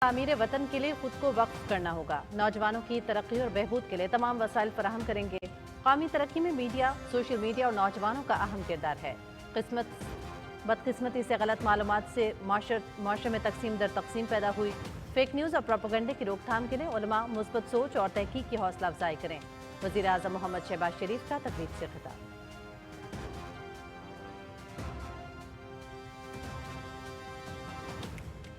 तामीर वतन के लिए खुद को वक्फ करना होगा। नौजवानों की तरक्की और बहबूद के लिए तमाम वसाइल फराहम करेंगे। कौमी तरक्की में मीडिया, सोशल मीडिया और नौजवानों का अहम किरदार है। बदकिस्मती से गलत मालूमात से माशरे में तकसीम दर तकसीम पैदा हुई। फेक न्यूज़ और प्रोपेगेंडे की रोकथाम के लिए उलमा मुस्बत सोच और तहकीक की हौसला अफजाई करें। वज़ीर आज़म मोहम्मद शहबाज शरीफ का तकरीब से खिताब।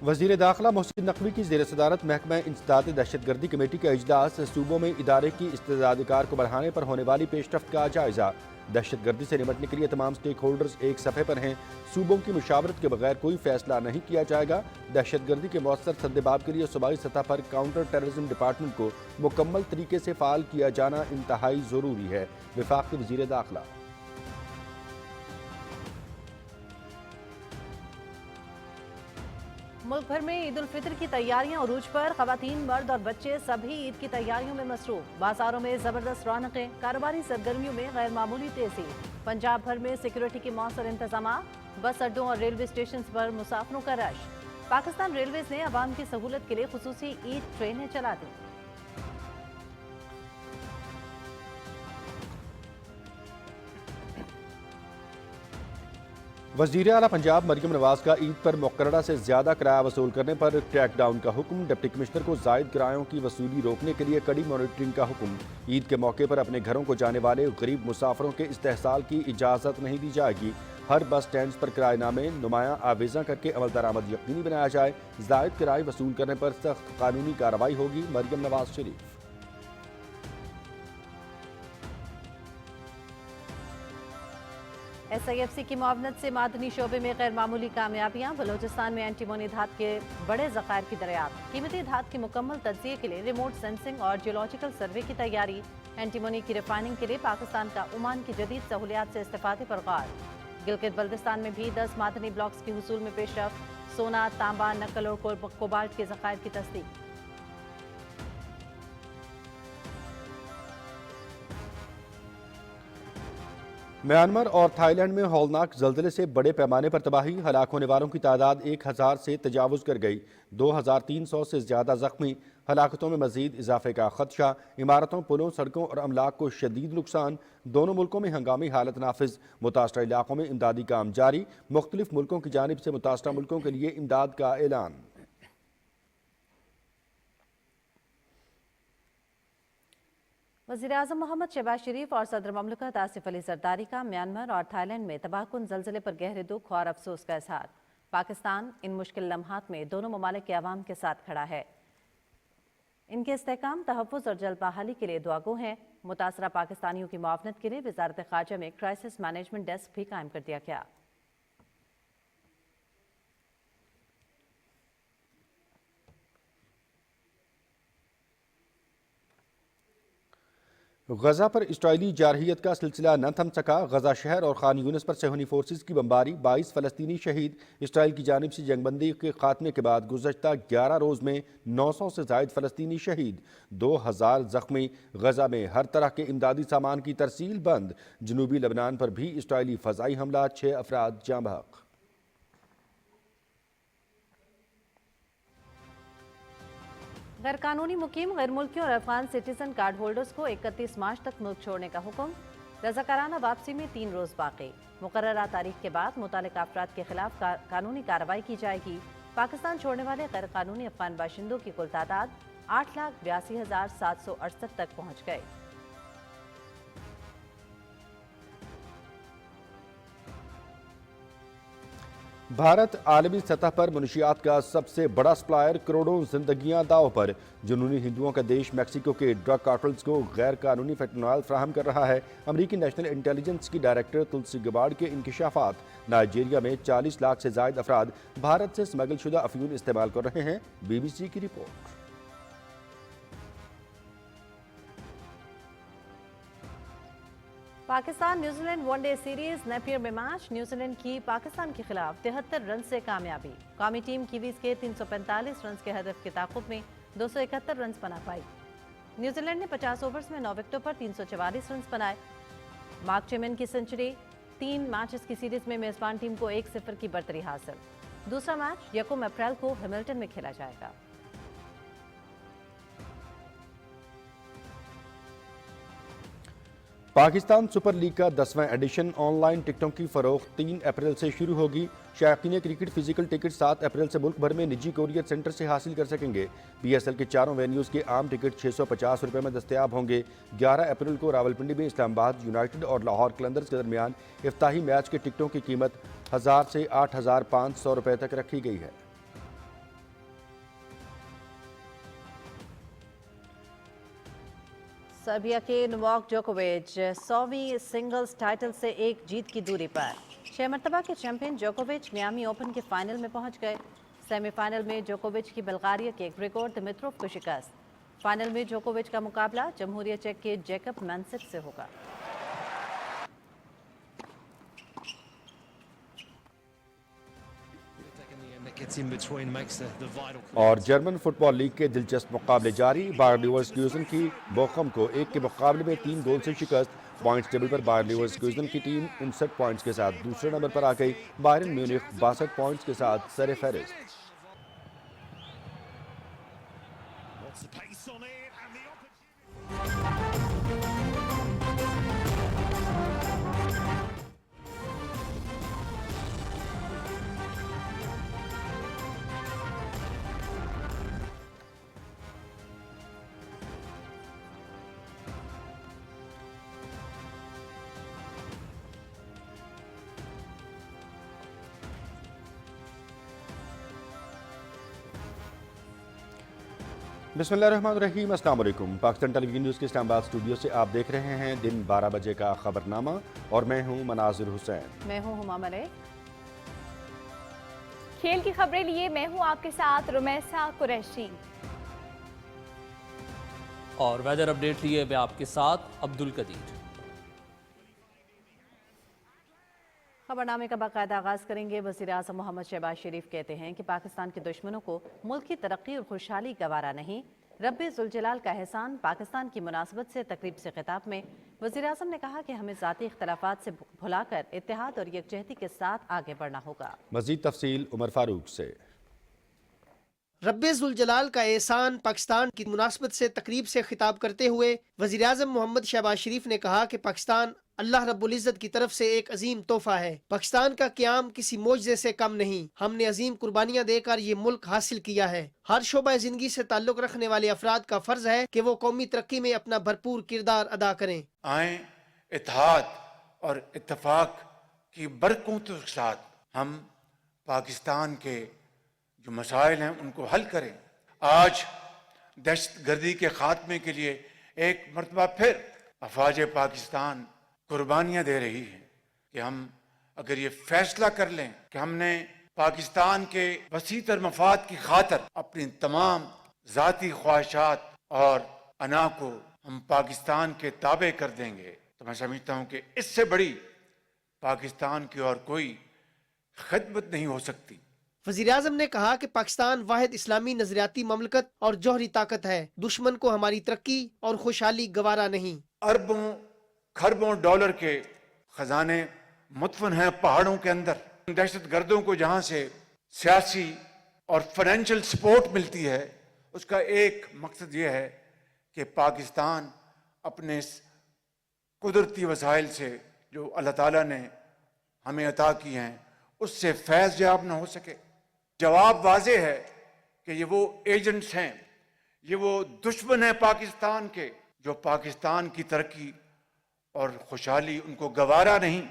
वज़ीर दाखिला मोहसिन नकवी की ज़ेर सदारत महकमा इंसदाद दहशतगर्दी कमेटी का इजलास, सूबों में इदारे की इस्तेदादकार को बढ़ाने पर होने वाली पेशरफ्त का जायजा। दहशतगर्दी से निपटने के लिए तमाम स्टेक होल्डर्स एक सफ़े पर हैं। सूबों की मुशावरत के बगैर कोई फैसला नहीं किया जाएगा। दहशतगर्दी के मौसर सद्देबाब के लिए सूबाई सतह पर काउंटर टेररिज्म डिपार्टमेंट को मुकम्मल तरीके से फ़ाल किया जाना इंतहाई ज़रूरी है। वफाक के वज़ीर दाखिला। मुल्क भर में ईद उल फितर की तैयारियां उरूज पर। खवातीन, मर्द और बच्चे सभी ईद की तैयारियों में मसरूफ। बाजारों में जबरदस्त रौनकें, कारोबारी सरगर्मियों में गैर मामूली तेजी। पंजाब भर में सिक्योरिटी के मौसर इंतजाम। बस अड्डों और रेलवे स्टेशन पर मुसाफिरों का रश। पाकिस्तान रेलवेज ने अवाम की सहूलत के लिए खुसूसी ईद ट्रेनें चला दी। वज़ीर आला पंजाब मरियम नवाज का ईद पर मुकर्ररा से ज़्यादा किराया वसूल करने पर क्रैक डाउन का हुक्म। डिप्टी कमिश्नर को जायद किरायों की वसूली रोकने के लिए कड़ी मॉनिटरिंग का हुक्म। ईद के मौके पर अपने घरों को जाने वाले गरीब मुसाफिरों के इस्तेहसाल की इजाज़त नहीं दी जाएगी। हर बस स्टैंड पर किराएनामे नुमाया आवेज़ा करके अमल दरामद यकीनी बनाया जाए। जायद किराए वसूल करने पर सख्त कानूनी कार्रवाई होगी। मरियम नवाज शरीफ। SIFC की मुआवनत से मादनी शोबे में गैर मामूली कामयाबियां। बलोचिस्तान में एंटीमोनी धात के बड़े ज़खायर की दरियाफ्त। कीमती धात की मुकम्मल तज्जिए के लिए रिमोट सेंसिंग और जियोलॉजिकल सर्वे की तैयारी। एंटीमोनी की रिफाइनिंग के लिए पाकिस्तान का ओमान की जदीद सहूलियात से इस्तेफादे पर गौर। गिलगित बल्तिस्तान में भी 10 मादनी ब्लॉक्स की हुसूल में पेशरफ्त। सोना, तांबा, नकल और कोबाल्ट के ज़खायर की तस्दीक। म्यांमार और थाईलैंड में हौलनाक ज़ल्ज़ले से बड़े पैमाने पर तबाही। हलाक होने वालों की तादाद 1000 से तजावुज़ कर गई। 2300 से ज़्यादा ज़ख्मी। हलाकतों में मज़ीद इजाफे का खदशा। इमारतों, पुलों, सड़कों और अमलाक को शदीद नुकसान। दोनों मुल्कों में हंगामी हालत नाफिज। मुतासरा इलाकों में इमदादी काम जारी। मुख्तलिफ मुल्कों की जानिब से मुतासरा मुल्कों के लिए इमदाद का ऐलान। वज़ीर आज़म मोहम्मद शहबाज शरीफ और सदर ममलकत आसिफ अली जरदारी का म्यांमार और थाईलैंड में तबाहकुन ज़ल्ज़ले पर गहरे दुख और अफसोस का इजहार। पाकिस्तान इन मुश्किल लम्हात में दोनों ममालिक के अवाम के साथ खड़ा है। इनके इस्तेहकाम, तहफ़्फ़ुज़ और जल्द बहाली के लिए दुआगो हैं। मुतासरा पाकिस्तानियों की मुआवनत के लिए वज़ारत ख़ारजा में क्राइसिस मैनेजमेंट डेस्क भी कायम कर दिया गया। गजा पर इसराइली जारहियत का सिलसिला न थम सका। गजा शहर और खान यूनिस पर सेहनी फोर्सेस की बमबारी, 22 फ़लस्तीनी शहीद। इसराइल की जानिब से जंगबंदी के खात्मे के बाद गुज़श्ता 11 रोज़ में 900 से ज़ायद फ़लस्तीनी शहीद, 2000 ज़ख्मी। गजा में हर तरह के इमदादी सामान की तरसील बंद। जनूबी लबनान पर भी इसराइली फ़ज़ाई हमला, 6 अफराद जाँ बहक। गैर कानूनी मुकीम, गैर मुल्कियों और अफगान सिटीजन कार्ड होल्डर्स को 31 मार्च तक मुल्क छोड़ने का हुक्म। रज़ाकाराना वापसी में 3 रोज़ बाकी। मुकर्ररा तारीख के बाद मुतालिका अफराद के खिलाफ कानूनी कार्रवाई की जाएगी। पाकिस्तान छोड़ने वाले गैर कानूनी अफगान बाशिंदों की कुल तादाद 8,82,768 तक पहुँच गए। भारत आलमी सतह पर मुनशियात का सबसे बड़ा सप्लायर। करोड़ों जिंदगियां दाव पर। जुनूनी हिंदुओं का देश मैक्सिको के ड्रग कार्टल्स को गैर कानूनी फेंटनॉल फ्राहम कर रहा है। अमरीकी नेशनल इंटेलिजेंस की डायरेक्टर तुलसी गबार्ड के इंकशाफात। नाइजीरिया में 40 लाख से ज़ायद अफराद भारत से स्मगल शुदा अफयून इस्तेमाल कर रहे हैं। BBC की report. Pakistan New Zealand one day series Napier में मैच। न्यूजीलैंड की पाकिस्तान के खिलाफ 73 रन से कामयाबी। कौमी टीम कीवीज के 345 रन के हदफ के ताक़ुब में 271 रन बना पाई। न्यूजीलैंड ने 50 ओवर्स में 9 विकेटों पर 344 रन बनाए। मार्क चेमन की सेंचुरी। 3 मैचेस की सीरीज में मेजबान टीम को 1-0 की बर्तरी हासिल। दूसरा मैच 1 अप्रैल को हैमिल्टन में खेला जाएगा। पाकिस्तान सुपर लीग का 10वां एडिशन ऑनलाइन टिकटों की फरोख्त 3 अप्रैल से शुरू होगी। शायकीन क्रिकेट फिजिकल टिकट 7 अप्रैल से मुल्क भर में निजी कोरियर सेंटर से हासिल कर सकेंगे। PSL के चारों वेन्यूज़ के आम टिकट 650 रुपये में दस्तयाब होंगे। 11 अप्रैल को रावलपिंडी में इस्लामाबाद यूनाइटेड और लाहौर कलंदर्स के दरमियान इफ्ताही मैच के टिकटों की कीमत 1000 से 8500 रुपये तक रखी गई है। सर्बिया के नोवाक जोकोविच 100वीं सिंगल्स टाइटल से एक जीत की दूरी पर। 6 मरतबा के चैंपियन जोकोविच मियामी ओपन के फाइनल में पहुंच गए। सेमीफाइनल में जोकोविच की बल्गारिया के ग्रिगोर दिमित्रोव को शिकस्त। फाइनल में जोकोविच का मुकाबला जमहूरिया चेक के जैकब मैंसिक से होगा। और जर्मन फुटबॉल लीग के दिलचस्प मुकाबले जारी। बायर लीवर्कुसेन की बोखम को 1 के मुकाबले में 3 गोल से शिकस्त। पॉइंट्स टेबल पर बायर लीवर्कुसेन की टीम 59 पॉइंट्स के साथ दूसरे नंबर पर आ गई। बायरन म्यूनिख 62 पॉइंट्स के साथ सरे फहरिस्त। बिस्मिल्लाहिर्रहमानिर्रहीम, अस्सलाम वालेकुम। पाकिस्तान टेलीविजन न्यूज़ के इस्लामाबाद स्टूडियो से आप देख रहे हैं दिन 12 बजे का खबरनामा और मैं हूं मनाजिर हुसैन। मैं हूं हुमा मलिक। खेल की खबरें लिए मैं हूं आपके साथ रुमैसा कुरैशी और वेदर अपडेट लिए मैं आपके साथ अब्दुल कदीर। खबरनामे का बाकायदा आगाज़ करेंगे। वज़ीर आज़म मोहम्मद शहबाज शरीफ कहते हैं कि पाकिस्तान के दुश्मनों को मुल्क की तरक्की और खुशहाली गवारा नहीं। रब्बे ज़ुलजलाल का एहसान पाकिस्तान की मुनासबत से तकरीब से खिताब में वज़ीर आज़म ने कहा कि हमें ज़ाती इख्तलाफात से भुलाकर इत्तेहाद और यकजहती के साथ आगे बढ़ना होगा। मज़ीद तफसील उमर फारूक से। रब्बे ज़ुलजलाल का एहसान पाकिस्तान की मुनासबत से तकरीब से खिताब करते हुए वज़ीर आज़म मोहम्मद शहबाज शरीफ ने कहा कि पाकिस्तान अल्लाह रब्बुल इज़्ज़त की तरफ से एक अजीम तोहफा है। पाकिस्तान का क़याम किसी मोजज़े से कम नहीं। हमने अजीम कुर्बानियाँ देकर ये मुल्क हासिल किया है। हर शोबा ज़िंदगी से ताल्लुक़ रखने वाले अफराद का फ़र्ज है कि वो कौमी तरक्की में अपना भरपूर किरदार अदा करें। आए इत्तेहाद और इत्तफाक की बरकतों के साथ हम पाकिस्तान के जो मसाइल हैं उनको हल करें। आज दहशत गर्दी के खात्मे के लिए एक मरतबा फिर अफवाज पाकिस्तान कुर्बानियाँ दे रही है कि हम अगर ये फैसला कर लें कि हमने पाकिस्तान के वसीतर मफाद की खातर अपनी तमाम ज़ाती ख्वाहिशात और अना को हम पाकिस्तान के ताबे कर देंगे, तो मैं समझता हूँ कि इससे बड़ी पाकिस्तान की और कोई खिदमत नहीं हो सकती। वज़ीर आज़म ने कहा कि पाकिस्तान वाहिद इस्लामी नजरियाती ममलकत और जौहरी ताकत है। दुश्मन को हमारी तरक्की और खुशहाली गवारा नहीं। अरबों खरबों डॉलर के खजाने मुतफन हैं पहाड़ों के अंदर। दहशत गर्दों को जहाँ से सियासी और फाइनेंशियल सपोर्ट मिलती है, उसका एक मकसद ये है कि पाकिस्तान अपने कुदरती वसाइल से जो अल्लाह ताला ने हमें अता किए हैं उससे फैज़ याब न हो सके। जवाब वाज़े है कि ये वो एजेंट्स हैं, ये वो दुश्मन हैं पाकिस्तान के जो पाकिस्तान की तरक्की और खुशहाली उनको गवारा नहीं।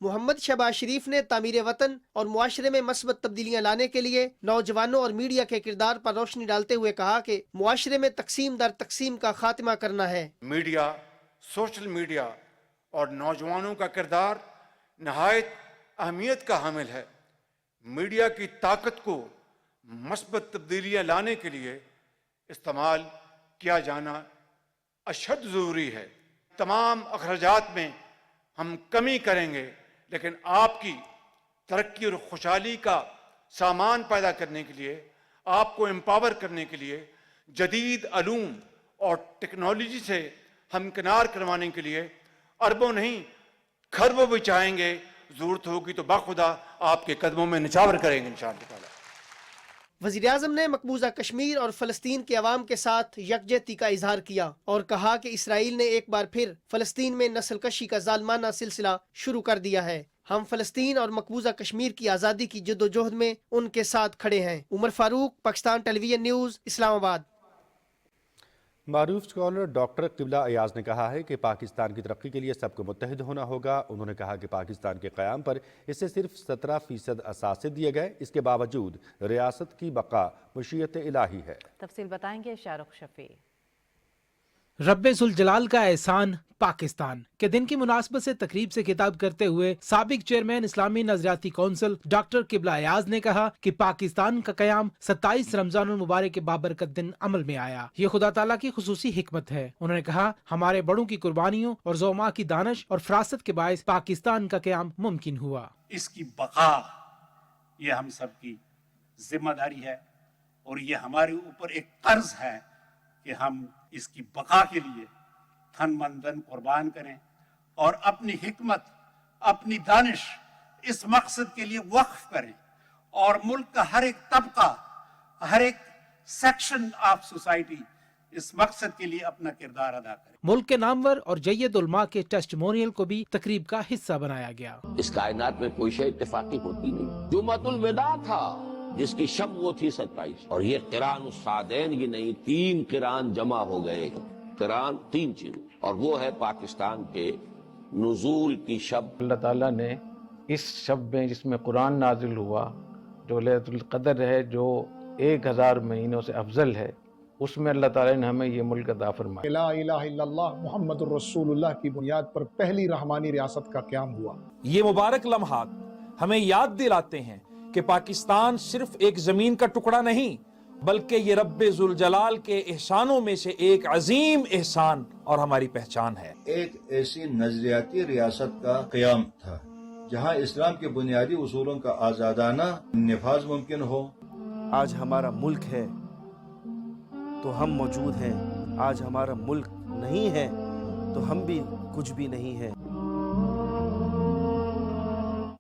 मोहम्मद शहबाज शरीफ ने तामीर वतन और मुआशरे में मस्बत तब्दीलियां लाने के लिए नौजवानों और मीडिया के किरदार पर रोशनी डालते हुए कहा कि मुआशरे में तकसीम दर तकसीम का खात्मा करना है। मीडिया, सोशल मीडिया और नौजवानों का किरदार नहायत अहमियत का हामिल है। मीडिया की ताकत को मस्बत तब्दीलियां लाने के लिए इस्तेमाल किया जाना अशद ज़रूरी है। तमाम अखराजात में हम कमी करेंगे, लेकिन आपकी तरक्की और खुशहाली का सामान पैदा करने के लिए, आपको एम्पावर करने के लिए, जदीद अलूम और टेक्नोलॉजी से हमकिनार करवाने के लिए अरबों नहीं खरबों भी चाहेंगे। ज़रूरत होगी तो बाखुदा आपके कदमों में निछावर करेंगे इंशाअल्लाह। वज़ीर-ए-आज़म ने मकबूजा कश्मीर और फ़लस्तीन के अवाम के साथ यकजहती का इजहार किया और कहा कि इसराइल ने एक बार फिर फ़लस्तीन में नस्ल कशी का ज़ालिमाना सिलसिला शुरू कर दिया है। हम फ़लस्तीन और मकबूजा कश्मीर की आज़ादी की जद्दोजहद में उनके साथ खड़े हैं। Umar Farooq, Pakistan television news, Islamabad. मारूफ स्कॉलर डॉक्टर किबला अयाज ने कहा है कि पाकिस्तान की तरक्की के लिए सबको मुत्तहिद होना होगा। उन्होंने कहा कि पाकिस्तान के क़याम पर इससे सिर्फ 17% असासे दिए गए, इसके बावजूद रियासत की बका मशीयत इलाही है। तफसील बताएंगे शाहरुख शफी। रब्बे जुल जलाल का एहसान पाकिस्तान के दिन की मुनासबत से तकरीब से खिताब करते हुए साबिक चेयरमैन इस्लामी नजरियाती कौंसिल डॉक्टर किबला अयाज ने कहा कि पाकिस्तान का कयाम 27 रमजानुल मुबारक के बाबरकत दिन अमल में आया। ये खुदा ताला की खुसूसी हिकमत है। उन्होंने कहा हमारे बड़ों की कुर्बानियों और ज़ोमा की दानश और फरासत के बायस पाकिस्तान का कयाम मुमकिन हुआ। इसकी बका ये हम सब की जिम्मेदारी है और ये हमारे ऊपर एक कर्ज है कि हम इसकी बका के लिए तन मन धन कुर्बान करें और अपनी हिकमत, अपनी दानिश इस मकसद के लिए वक्फ करें और मुल्क का हर एक तबका, हर एक सेक्शन ऑफ सोसाइटी इस मकसद के लिए अपना किरदार अदा करे। मुल्क के नामवर और जय्यद उलमा के टेस्टिमोनियल को भी तकरीब का हिस्सा बनाया गया। इस कायनात में कोई शय इत्तेफाकी होती नहीं। जुमातुल विदा था जिसकी शब वो थी 27 और ये किरान उस्तादैन की नहीं, 3 किरान जमा हो गए। किरान 3 चीज और वो है पाकिस्तान के नुज़ूल की शब। अल्लाह ताला ने इस शब में जिसमें कुरान नाजिल हुआ, जो लैलतुल क़द्र है, जो 1000 महीनों से अफजल है, उसमें अल्लाह ताला ने हमें ये मुल्क अता फरमाया। ला इलाहा इल्लल्लाह मुहम्मदुर रसूलुल्लाह की बुनियाद पर पहली रहमानी रियासत का क़याम हुआ। ये मुबारक लम्हात हमें याद दिलाते हैं कि पाकिस्तान सिर्फ एक जमीन का टुकड़ा नहीं, बल्कि ये रब्बे जुल जलाल के एहसानों में से एक अजीम एहसान और हमारी पहचान है। एक ऐसी नजरियाती रियासत का क़याम था जहां इस्लाम के बुनियादी उसूलों का आज़ादाना निफाज मुमकिन हो। आज हमारा मुल्क है तो हम मौजूद हैं, आज हमारा मुल्क नहीं है तो हम भी कुछ भी नहीं है।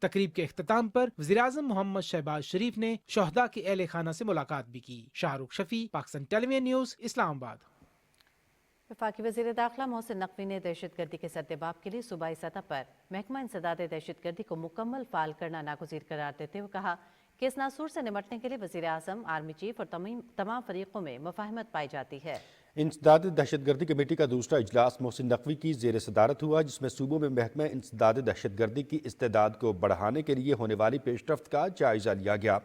तकरीब के इख्तिताम पर वज़ीर-ए-आज़म मोहम्मद शहबाज शरीफ ने शोहदा के अहले खाना से मुलाकात भी की। Shahrukh Shafi, Pakistan television news, Islamabad. वफाकी वज़ीर दाखिला मोहसिन नकवी ने दहशतगर्दी के सद्देबाब के लिए सूबाई सतह पर महकमा इंसदाद दहशतगर्दी को मुकम्मल फाल करना नागुज़ीर करार देते हुए कहा कि इस नासूर से निपटने के लिए वज़ीर-ए-आज़म, आर्मी चीफ और तमाम फरीकों में मुफाहमत पाई जाती है। इंसदाद दहशतगर्दी कमेटी का दूसरा इजलास मोहसिन नकवी की ज़ेर सदारत हुआ, जिसमें सूबों में महकमा इंसदाद दहशतगर्दी की इस्तेदाद को बढ़ाने के लिए होने वाली पेशरफ्त का जायज़ा लिया गया।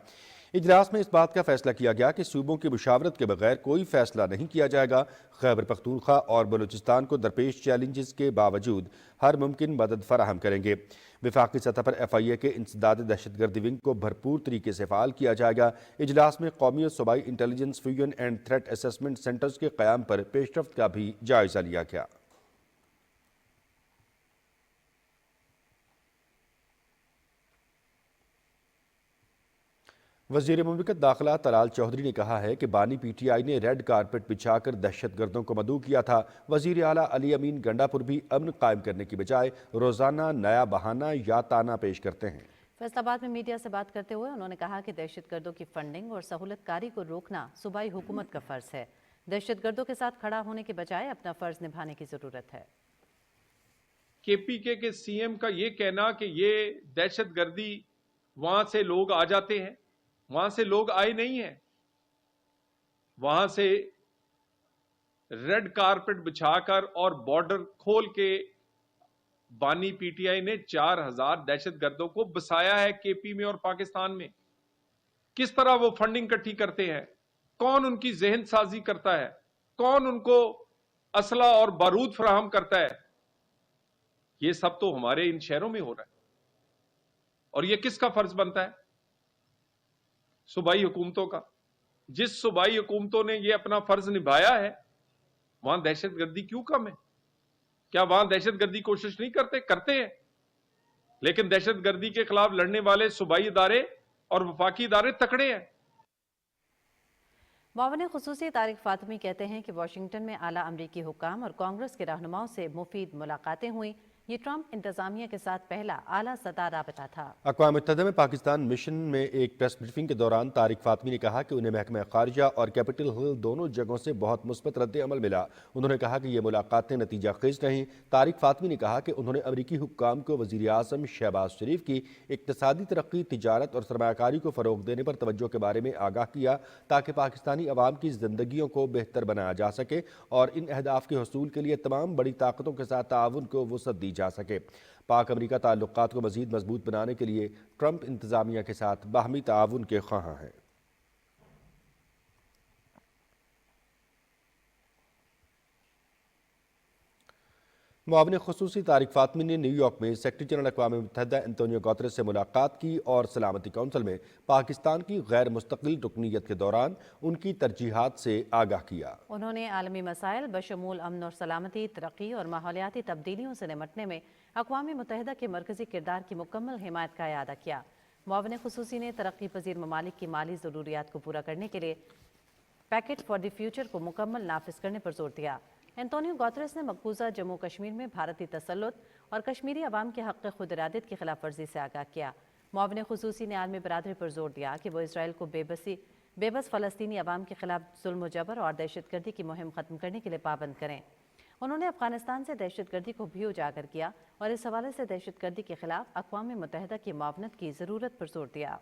इजलास में इस बात का फैसला किया गया कि सूबों की मुशावरत के बगैर कोई फैसला नहीं किया जाएगा। खैबर पख्तूनख्वा और बलूचिस्तान को दरपेश चैलेंजेस के बावजूद हर मुमकिन मदद फराहम करेंगे। वफाकी सतह पर FIA के इंसदाद दहशतगर्दी विंग को भरपूर तरीके से फ़ाल किया जाएगा। इजलास में कौमी और सूबाई intelligence fusion and threat assessment centres के क़याम पर पेशरफ्त का भी जायज़ा लिया गया। वज़ीर मुमलिकत दाखिला तलाल चौधरी ने कहा है कि बानी PTI ने रेड कारपेट बिछाकर दहशतगर्दों को मदऊ किया था। वज़ीर आला अली अमीन गंडापुर भी अमन कायम करने की बजाय रोज़ाना नया बहाना या ताना पेश करते हैं। फैसलाबाद में मीडिया से बात करते हुए उन्होंने कहा कि दहशतगर्दों की फंडिंग और सहूलतकारी को रोकना सूबाई हुकूमत का फ़र्ज़ है। दहशतगर्दों के साथ खड़ा होने के बजाय अपना फ़र्ज़ निभाने की ज़रूरत है। KPK के CM का ये कहना कि ये दहशतगर्दी वहां से लोग आ जाते हैं, वहां से लोग आए नहीं हैं। वहां से रेड कारपेट बिछाकर और बॉर्डर खोल के बानी PTI ने 4000 दहशतगर्दों को बसाया है KP में और पाकिस्तान में। किस तरह वो फंडिंग इकट्ठी करते हैं, कौन उनकी जहन साजी करता है, कौन उनको असला और बारूद फराहम करता है, ये सब तो हमारे इन शहरों में हो रहा है। और ये किसका फर्ज बनता है? सूबाई हुकूमतों का। जिस सूबाई हुकूमतों ने ये अपना फर्ज निभाया है, वहां दहशतगर्दी क्यों कम है? क्या वहां दहशतगर्दी कोशिश नहीं करते हैं। लेकिन दहशतगर्दी के खिलाफ लड़ने वाले सूबाई इदारे और वफाकी इदारे तकड़े हैं। मावने खुसूसी तारिक फातिमी कहते हैं कि वाशिंगटन में आला अमरीकी हुकाम और कांग्रेस के रहनुमाओं से मुफीद मुलाकातें हुई। ये ट्रंप इंतजामिया के साथ पहला आला सतह राबता था। अक़वाम मुत्तहिदा में पाकिस्तान मिशन में एक प्रेस ब्रीफिंग के दौरान तारिक फातमी ने कहा कि उन्हें महकमा खारजा और कैपिटल हिल दोनों जगहों से बहुत मुस्बत रद्द अमल मिला। उन्होंने कहा कि ये मुलाकातें नतीजा खेज रहीं। तारिक फातमी ने कहा कि उन्होंने अमरीकी हुक्काम को वज़ीर आज़म शहबाज शरीफ की इक़्तिसादी तरक्की, तिजारत और सरमायाकारी को फ़रोग़ देने पर तवज्जो के बारे में आगाह किया ताकि पाकिस्तानी अवाम की ज़िंदगियों को बेहतर बनाया जा सके और इन अहदाफ के हसूल के लिए तमाम बड़ी ताकतों के साथ ताउन को वुसअत दी जा सके। पाक अमरीका ताल्लुकात को मज़ीद मजबूत बनाने के लिए ट्रंप इंतज़ामिया के साथ बाहमी ताउन के ख्वाहां हैं। मुआविन ख़ुसूसी तारिक फातमी ने न्यूयॉर्क में सेक्रेटरी जनरल अक़वाम मुत्तहिदा एंटोनियो गुतेरेस से मुलाकात की और सलामती कौंसिल में पाकिस्तान की गैर मुस्तकिल रुकनीयत के दौरान उनकी तरजीहात से आगाह किया। उन्होंने आलमी मसाइल बशमूल अमन और सलामती, तरक्की और माहौलियाती तब्दीलियों से निमटने में अक़वाम मुत्तहिदा के मरकज़ी किरदार की मुकम्मल हिमायत का इआदा किया। मुआविन ख़ुसूसी ने तरक्की पजीर ममालिक की माली ज़रूरियात को पूरा करने के लिए पैकेज फॉर द फ्यूचर को मुकम्मल नाफिज करने पर जोर दिया। एंटोनियो गुतेरेस ने मकबूजा जम्मू कश्मीर में भारतीय तसल्लुत और कश्मीरी अवाम के हक़ खुद इरादत की खिलाफ वर्जी से आगाह किया। मुआविन ख़ुसूसी ने आलमी बरादरी पर जोर दिया कि वो इसराइल को बेबस फ़लस्तीनी अवाम के खिलाफ जुल्म जबर और दहशतगर्दी की मुहिम ख़त्म करने के लिए पाबंद करें। उन्होंने अफगानिस्तान से दहशतगर्दी को भी उजागर किया और इस हवाले से दहशतगर्दी के खिलाफ अक़वाम मुत्तहिदा की मुआवनत की ज़रूरत पर जोर दिया।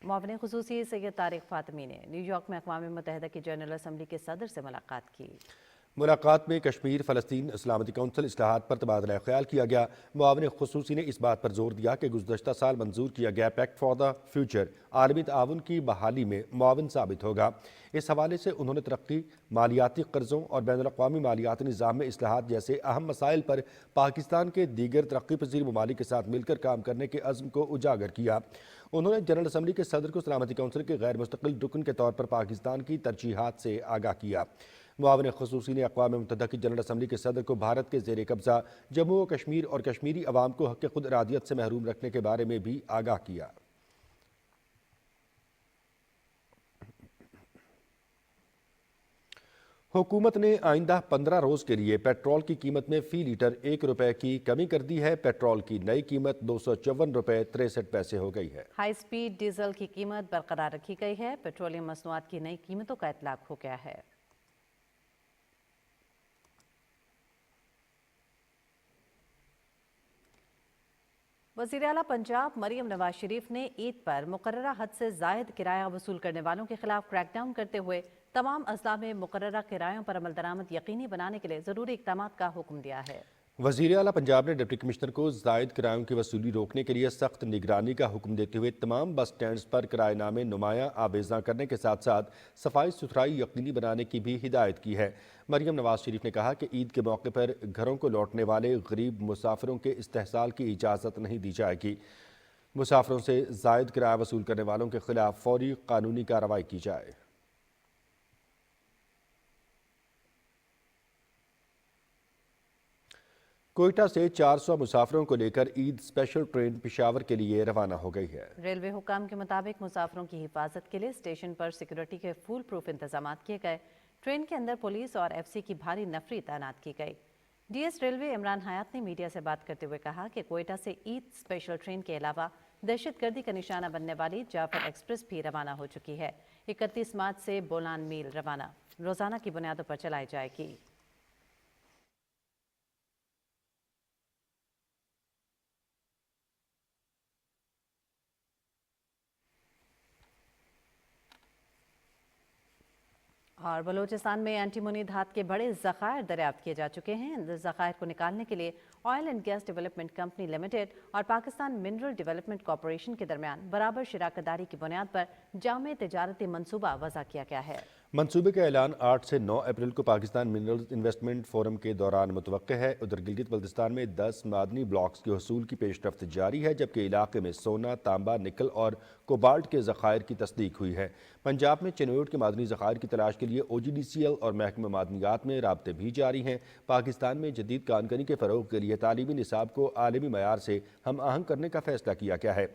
मुआविन ख़ुसूसी सैयद तारिक फातमी ने न्यूयॉर्क में अक़वाम मुत्तहिदा की जनरल असम्बली के सदर से मुलाकात की। मुलाकात में कश्मीर, फ़लस्तीन, सलामती कौंसिल, इस्लाहात पर तबादला ख्याल किया गया। मुआविन ख़ुसूसी ने इस बात पर जोर दिया कि गुज़श्ता साल मंजूर किया गया पैक्ट फॉर द फ्यूचर आलमी ताउन की बहाली में मुआविन साबित होगा। इस हवाले से उन्होंने तरक्की, मालियाती कर्ज़ों और बैनुल-अक़वामी मालियाती निज़ाम में इस्लाहात जैसे अहम मसाइल पर पाकिस्तान के दीगर तरक्की पजीर ममालिक के साथ मिलकर काम करने के अज़्म को उजागर किया। उन्होंने जनरल असम्बली के सदर को सलामती कौंसिल के गैर मुस्तकिल रुकन के तौर पर पाकिस्तान की तरजीहात से आगाह किया। मुआविन ख़ुसूसी ने अक़वाम मुत्तहिदा की जनरल असम्बली के सदर को भारत के ज़ेर कब्ज़ा जम्मू व कश्मीर और कश्मीरी अवाम को हक़ खुद इरादियत से महरूम रखने के बारे में भी आगाह किया। हुकूमत ने आइंदा 15 रोज़ के लिए पेट्रोल की कीमत में फ़ी लीटर 1 रुपये की कमी कर दी है। पेट्रोल की नई कीमत 254 रुपये 63 पैसे हो गई है। हाई स्पीड डीजल की कीमत बरकरार रखी गई है। पेट्रोलियम मसनूआत की नई कीमतों का इतलाक हो गया है। वज़ीर आला पंजाब मरियम नवाज शरीफ ने ईद पर मुकर्ररा हद से ज़ायद किराया वसूल करने वालों के खिलाफ क्रैकडाउन करते हुए तमाम अजला में मुकर्ररा किरायों पर अमल दरामद यकीनी बनाने के लिए ज़रूरी इक़दाम का हुक्म दिया है। वज़ीर आला पंजाब ने डिप्टी कमिश्नर को ज़ायद किरायों की वसूली रोकने के लिए सख्त निगरानी का हुक्म देते हुए तमाम बस स्टैंड्स पर किराएनामे नुमायां आवेज़ा करने के साथ साथ सफाई सुथराई यकीनी बनाने की भी हिदायत की है। मरियम नवाज शरीफ ने कहा कि ईद के मौके पर घरों को लौटने वाले गरीब मुसाफिरों के इस्तेहसाल की इजाज़त नहीं दी जाएगी। मुसाफिरों से ज़ायद किराया वसूल करने वालों के खिलाफ फौरी कानूनी कार्रवाई की जाए। कोयटा से 400 मुसाफिरों को लेकर ईद स्पेशल ट्रेन पेशावर के लिए रवाना हो गई है। रेलवे हुकाम के मुताबिक मुसाफिरों की हिफाजत के लिए स्टेशन पर सिक्योरिटी के फुल प्रूफ इंतजाम किए गए। ट्रेन के अंदर पुलिस और एफसी की भारी नफरी तैनात की गई। डीएस रेलवे इमरान हयात ने मीडिया से बात करते हुए कहा कि कोयटा से ईद स्पेशल ट्रेन के अलावा दहशतगर्दी का निशाना बनने वाली जाफर एक्सप्रेस भी रवाना हो चुकी है। 31 मार्च से बोलान मील रवाना रोजाना की बुनियादों पर चलाई जाएगी। और बलूचिस्तान में एंटीमोनी धात के बड़े ज़खायर दरियाफ्त किए जा चुके हैं। इन ज़खायर को निकालने के लिए oil and gas development company limited और पाकिस्तान मिनरल डेवलपमेंट कॉरपोरेशन के दरमियान बराबर शराकतदारी की बुनियाद पर जामे तिजारती मंसूबा वज़ा किया गया है। मंसूबे का ऐलान 8 से 9 अप्रैल को पाकिस्तान मिनरल इन्वेस्टमेंट फोरम के दौरान मुतवक्किह है। उधर गिलगित बल्तिस्तान में 10 मादनी ब्लॉक्स के हसूल की पेशरफ्त जारी है, जबकि इलाके में सोना, तांबा, निकल और कोबाल्ट के ज़खायर की तस्दीक हुई है। पंजाब में चिनोट के मादनी ज़खायर की तलाश के लिए OGDCL और महकमा मादनियात में राब्ते भी जारी हैं। पाकिस्तान में जदीद कानूनी के फ़रोग़ के लिए तालीमी निसाब को आलमी मयार से हम आहंग करने का फैसला किया गया है।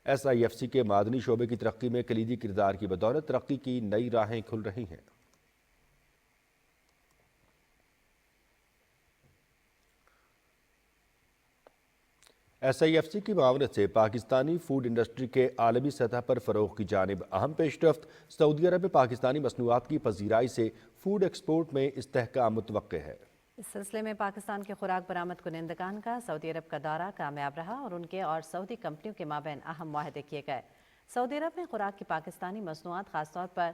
SIFC के मादनी शोबे की तरक्की में कलीदी किरदार की बदौलत तरक्की की नई राहें खुल रही हैं। SIFC کی معاونت سے پاکستانی فوڈ انڈسٹری کے عالمی سطح پر فروغ کی جانب اہم پیش رفت۔ سعودی عرب میں پاکستانی مصنوعات کی پذیرائی سے فوڈ ایکسپورٹ میں استحکام متوقع ہے۔ اس سلسلے میں پاکستان کے خوراک برآمد کنندگان کا سعودی عرب کا دورہ کامیاب رہا اور ان کے اور سعودی کمپنیوں کے مابین اہم معاہدے کیے گئے۔ سعودی عرب میں خوراک کی پاکستانی مصنوعات خاص طور پر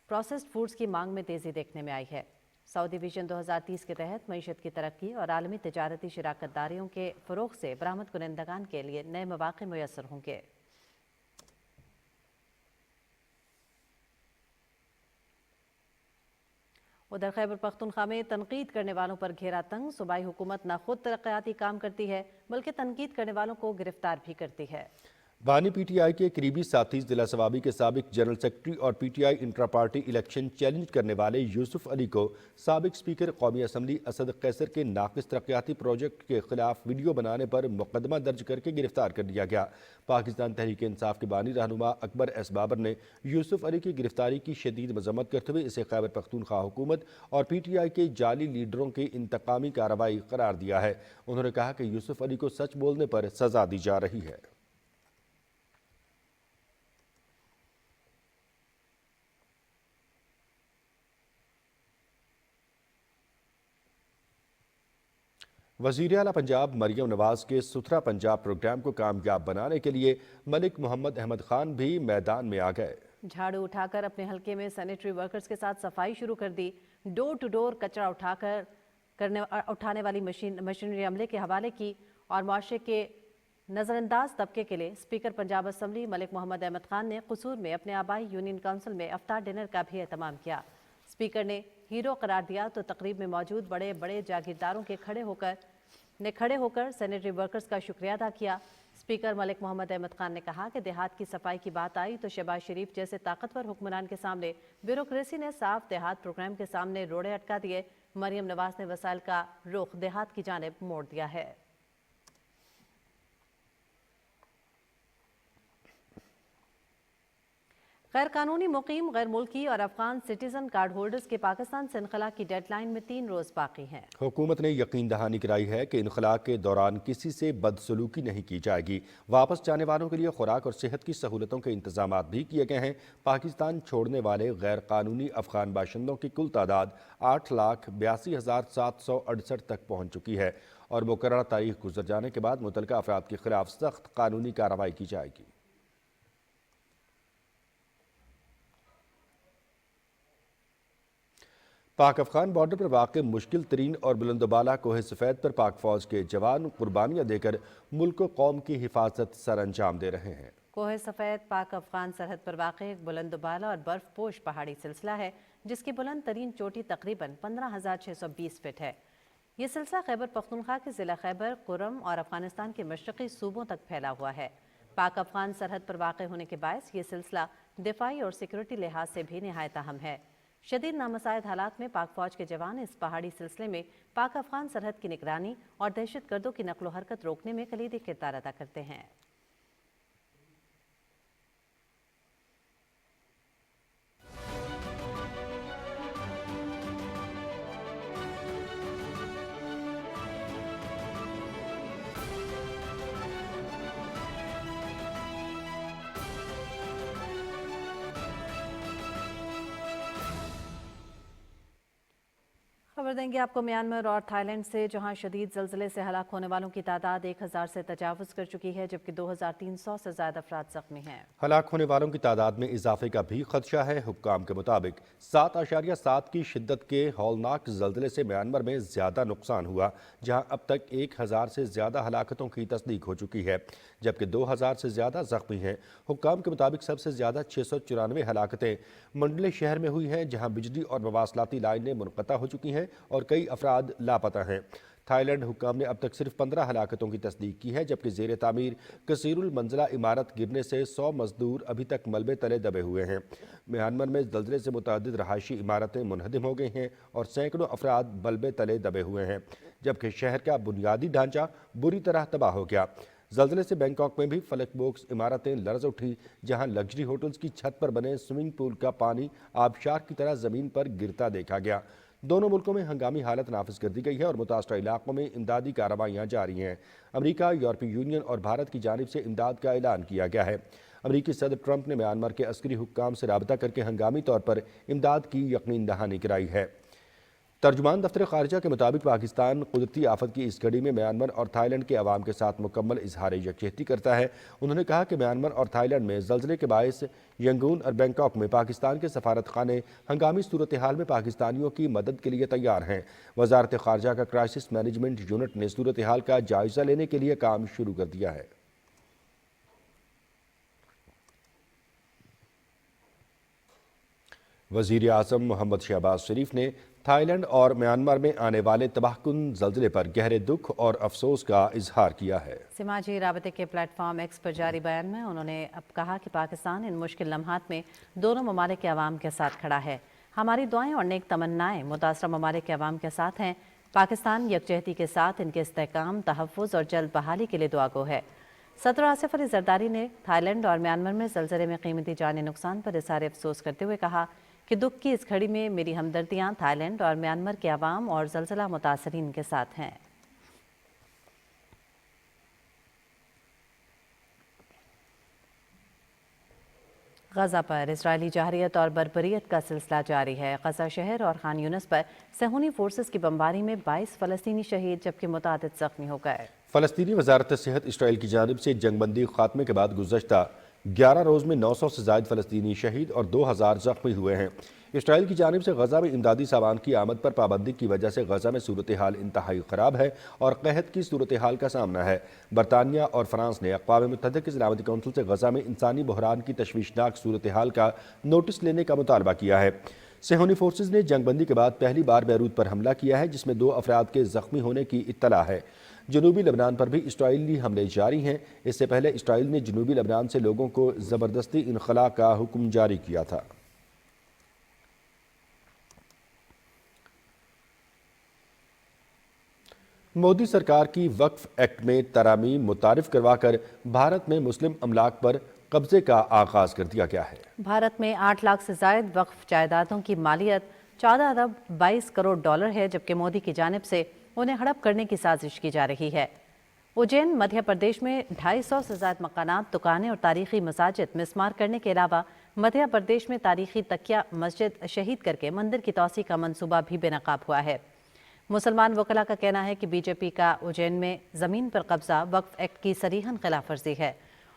پروسیسڈ فوڈز کی مانگ میں تیزی دیکھنے میں آئی ہے۔ سعودی ویژن 2030 کے تحت معیشت کی ترقی اور عالمی تجارتی شراکت داریوں کے فروغ سے برآمد کنندگان کے لیے نئے مواقع میسر ہوں گے۔ ادھر خیبر پختونخوا میں تنقید کرنے والوں پر گھیرا تنگ۔ صوبائی حکومت نہ خود ترقیاتی کام کرتی ہے بلکہ تنقید کرنے والوں کو گرفتار بھی کرتی ہے۔ بانی PTI کے قریبی ساتھی ضلع ثوابی کے سابق جنرل سیکرٹری اور PTI intra party election challenge کرنے والے یوسف علی کو سابق اسپیکر قومی اسمبلی اسد قیصر کے ناقص ترقیاتی پروجیکٹ کے خلاف ویڈیو بنانے پر مقدمہ درج کر کے گرفتار کر لیا گیا۔ پاکستان تحریک انصاف کے بانی رہنما اکبر ایس بابر نے یوسف علی کی گرفتاری کی شدید مذمت کرتے ہوئے اسے خیبر پختونخوا حکومت اور PTI کے جعلی لیڈروں کی انتقامی کارروائی قرار دیا ہے۔ انہوں نے کہا کہ یوسف علی کو سچ بولنے پر سزا دی جا رہی ہے۔ وزیر اعلیٰ پنجاب مریم نواز کے ستھرا پنجاب پروگرام کو کامیاب بنانے کے لیے ملک محمد احمد خان بھی میدان میں آ گئے۔ جھاڑو اٹھا کر اپنے حلقے میں سینیٹری ورکرز کے ساتھ صفائی شروع کر دی۔ ڈور ٹو ڈور کچرا اٹھانے والی مشینری عملے کے حوالے کی اور معاشرے کے نظر انداز طبقے کے لیے اسپیکر پنجاب اسمبلی ملک محمد احمد خان نے قصور میں اپنے آبائی یونین کونسل میں افطار ڈنر کا بھی اہتمام کیا۔ اسپیکر نے ہیرو قرار دیا تو تقریب میں موجود بڑے بڑے جاگیرداروں کے کھڑے ہو کر سینیٹری ورکرز کا شکریہ ادا کیا۔ اسپیکر ملک محمد احمد خان نے کہا کہ دیہات کی صفائی کی بات آئی تو شہباز شریف جیسے طاقتور حکمران کے سامنے بیوروکریسی نے صاف دیہات پروگرام کے سامنے روڑے اٹکا دیے۔ مریم نواز نے وسائل کا رخ دیہات کی جانب موڑ دیا ہے۔ غیر قانونی مقیم غیر ملکی اور افغان سٹیزن کارڈ ہولڈرز کے پاکستان سے انخلاء کی ڈیڈ لائن میں 3 روز باقی ہیں۔ حکومت نے یقین دہانی کرائی ہے کہ انخلاء کے دوران کسی سے بدسلوکی نہیں کی جائے گی۔ واپس جانے والوں کے لیے خوراک اور صحت کی سہولتوں کے انتظامات بھی کیے گئے ہیں۔ پاکستان چھوڑنے والے غیر قانونی افغان باشندوں کی کل تعداد 8,82,768 تک پہنچ چکی ہے اور مقررہ تاریخ گزر جانے کے بعد متعلقہ افراد کے خلاف سخت قانونی کارروائی کی جائے گی۔ پاک افغان بارڈر پر واقع مشکل ترین اور بلند و بالا کوہ سفید پر پاک فوج کے جوان قربانیاں دے کر ملک و قوم کی حفاظت سر انجام دے رہے ہیں۔ کوہ سفید پاک افغان سرحد پر واقع ایک بلند و بالا اور برف پوش پہاڑی سلسلہ ہے جس کی بلند ترین چوٹی تقریباً 15,620 فٹ ہے۔ یہ سلسلہ خیبر پختونخوا کے ضلع خیبر قرم اور افغانستان کے مشرقی صوبوں تک پھیلا ہوا ہے۔ پاک افغان سرحد پر واقع ہونے کے باعث یہ سلسلہ دفاعی اور سیکورٹی لحاظ سے بھی نہایت اہم ہے۔ شدید نامساعد حالات میں پاک فوج کے جوان اس پہاڑی سلسلے میں پاک افغان سرحد کی نگرانی اور دہشت گردوں کی نقل و حرکت روکنے میں کلیدی کردار ادا کرتے ہیں۔ خبر دیں گے آپ کو میانمار اور تھائی لینڈ سے، جہاں شدید زلزلے سے ہلاک ہونے والوں کی تعداد 1,000 سے تجاوز کر چکی ہے جبکہ 2,300 سے زائد افراد زخمی ہیں۔ ہلاک ہونے والوں کی تعداد میں اضافے کا بھی خدشہ ہے۔ حکام کے مطابق 7.7 کی شدت کے ہولناک زلزلے سے میانمار میں زیادہ نقصان ہوا، جہاں اب تک 1,000 سے زیادہ ہلاکتوں کی تصدیق ہو چکی ہے جبکہ 2,000 سے زیادہ زخمی ہیں۔ حکام کے مطابق سب سے زیادہ 694 ہلاکتیں منڈلے شہر میں ہوئی ہیں، جہاں بجلی اور مواصلاتی لائنیں منقطع ہو چکی ہیں اور کئی افراد لاپتہ ہیں۔ تھائی لینڈ حکام نے اب تک صرف 15 ہلاکتوں کی تصدیق کی ہے جبکہ زیر تعمیر کثیر المنزلہ عمارت گرنے سے 100 مزدور ابھی تک ملبے تلے دبے ہوئے ہیں۔ میانمار میں زلزلے سے متعدد رہائشی عمارتیں منہدم ہو گئی ہیں اور سینکڑوں افراد ملبے تلے دبے ہوئے ہیں جبکہ شہر کا بنیادی ڈھانچہ بری طرح تباہ ہو گیا۔ زلزلے سے بینکاک میں بھی فلک بوکس عمارتیں لرز اٹھی، جہاں لگژری ہوٹلز کی چھت پر بنے سوئمنگ پول کا پانی آبشار کی طرح زمین پر گرتا دیکھا گیا۔ دونوں ملکوں میں ہنگامی حالت نافذ کر دی گئی ہے اور متاثرہ علاقوں میں امدادی کارروائیاں جاری ہیں۔ امریکہ، یورپی یونین اور بھارت کی جانب سے امداد کا اعلان کیا گیا ہے۔ امریکی صدر ٹرمپ نے میانمار کے عسکری حکام سے رابطہ کر کے ہنگامی طور پر امداد کی یقین دہانی کرائی ہے۔ ترجمان دفتر خارجہ کے مطابق پاکستان قدرتی آفت کی اس گھڑی میں میانمار اور تھائی لینڈ کے عوام کے ساتھ مکمل اظہار یکجہتی کرتا ہے۔ انہوں نے کہا کہ میانمار اور تھائی لینڈ میں زلزلے کے باعث ینگون اور بینکاک میں پاکستان کے سفارت خانے ہنگامی صورتحال میں پاکستانیوں کی مدد کے لیے تیار ہیں۔ وزارت خارجہ کا کرائسس مینجمنٹ یونٹ نے صورتحال کا جائزہ لینے کے لیے کام شروع کر دیا ہے۔ وزیر اعظم محمد شہباز شریف نے تھائی لینڈ اور میانمار میں آنے والے تباہ کن زلزلے پر گہرے دکھ اور افسوس کا اظہار کیا ہے۔ سماجی رابطے کے پلیٹ فارم ایکس پر جاری بیان میں انہوں نے اب کہا کہ پاکستان ان مشکل لمحات میں دونوں ممالک کے عوام کے ساتھ کھڑا ہے۔ ہماری دعائیں اور نیک تمنائیں متاثرہ ممالک کے عوام کے ساتھ ہیں۔ پاکستان یکجہتی کے ساتھ ان کے استحکام، تحفظ اور جلد بحالی کے لیے دعا گو ہے۔ صدر آصف علی زرداری نے تھائی لینڈ اور میانمار میں زلزلے میں قیمتی جانی نقصان پر اظہار افسوس کرتے ہوئے کہا کہ دکھ کی اس گھڑی میں میری ہمدردیاں تھائی لینڈ اور میانمار کے عوام اور زلزلہ متاثرین کے ساتھ ہیں۔ غزہ پر اسرائیلی جارحیت اور بربریت کا سلسلہ جاری ہے۔ غزہ شہر اور خان یونس پر صہیونی فورسز کی بمباری میں 22 فلسطینی شہید جبکہ متعدد زخمی ہو گئے۔ فلسطینی وزارت صحت اسرائیل کی جانب سے جنگ بندی خاتمے کے بعد گزشتہ 11 روز میں 900 سے زائد فلسطینی شہید اور 2000 زخمی ہوئے ہیں۔ اسرائیل کی جانب سے غزہ میں امدادی سامان کی آمد پر پابندی کی وجہ سے غزہ میں صورتحال انتہائی خراب ہے اور قحط کی صورتحال کا سامنا ہے۔ برطانیہ اور فرانس نے اقوام متحدہ کی سلامتی کونسل سے غزہ میں انسانی بحران کی تشویشناک صورتحال کا نوٹس لینے کا مطالبہ کیا ہے۔ صہیونی فورسز نے جنگ بندی کے بعد پہلی بار بیروت پر حملہ کیا ہے جس میں 2 افراد کے زخمی ہونے کی اطلاع ہے۔ جنوبی لبنان پر بھی اسرائیلی حملے جاری ہیں۔ اس سے پہلے اسرائیل نے جنوبی لبنان سے لوگوں کو زبردستی انخلاء کا حکم جاری کیا تھا۔ مودی سرکار کی وقف ایکٹ میں ترامیم متعارف کروا کر بھارت میں مسلم املاک پر قبضے کا آغاز کر دیا گیا ہے۔ بھارت میں 8 لاکھ سے زائد وقف جائیدادوں کی مالیت 14 ارب 22 کروڑ ڈالر ہے جبکہ مودی کی جانب سے انہیں ہڑپ کرنے کی سازش کی جا رہی ہے۔ اجین مدھیہ پردیش میں 250 سے زائد مکانات، دکانیں اور تاریخی مساجد مسمار کرنے کے علاوہ مدھیہ پردیش میں تاریخی تکیہ مسجد شہید کر کے مندر کی توسیع کا منصوبہ بھی بے نقاب ہوا ہے۔ مسلمان وکلاء کا کہنا ہے کہ بی جے پی کا اجین میں زمین پر قبضہ وقف ایکٹ کی صریحاً خلاف ورزی ہے۔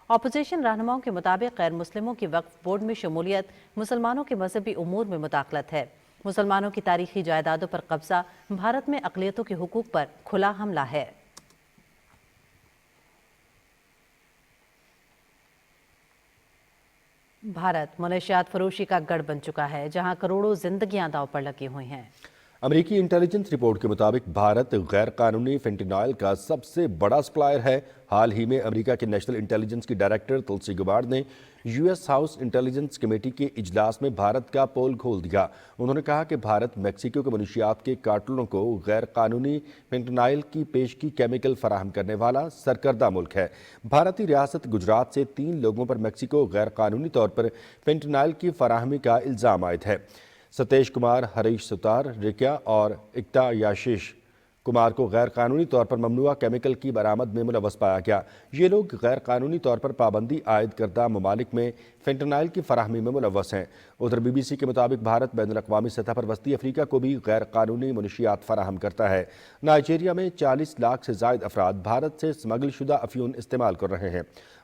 اپوزیشن رہنماؤں کے مطابق غیر مسلموں کی وقف بورڈ میں شمولیت مسلمانوں کے مذہبی امور میں مداخلت ہے۔ مسلمانوں کی تاریخی جائیدادوں پر قبضہ بھارت میں اقلیتوں کے حقوق پر کھلا حملہ ہے۔ بھارت منشیات فروشی کا گڑھ بن چکا ہے جہاں کروڑوں زندگیاں داؤ پر لگی ہوئی ہیں۔ امریکی انٹیلیجنس رپورٹ کے مطابق بھارت غیر قانونی فینٹینائل کا سب سے بڑا سپلائر ہے۔ حال ہی میں امریکہ کے نیشنل انٹیلیجنس کی ڈائریکٹر تلسی گبارڈ نے U S house intelligence committee کے اجلاس میں بھارت کا پول کھول دیا۔ انہوں نے کہا کہ بھارت میکسیکو کے منشیات کے کارٹلوں کو غیر قانونی فینٹینائل کی پیشگی کیمیکل فراہم کرنے والا سرکردہ ملک ہے۔ بھارتی ریاست گجرات سے 3 لوگوں پر میکسیکو غیر قانونی طور پر فینٹینائل کی فراہمی کا الزام عائد ہے۔ ستیش کمار، ہریش ستار، ریکیا اور اکتا یاشیش کمار کو غیر قانونی طور پر ممنوعہ کیمیکل کی برآمد میں ملوث پایا گیا۔ یہ لوگ غیر قانونی طور پر پابندی عائد کردہ ممالک میں فینٹینائل کی فراہمی میں ملوث ہیں۔ ادھر بی بی سی کے مطابق بھارت بین الاقوامی سطح پر وسطی افریقہ کو بھی غیر قانونی منشیات فراہم کرتا ہے۔ نائجیریا میں 40 لاکھ سے زائد افراد بھارت سے سمگل شدہ افیون استعمال کر رہے ہیں۔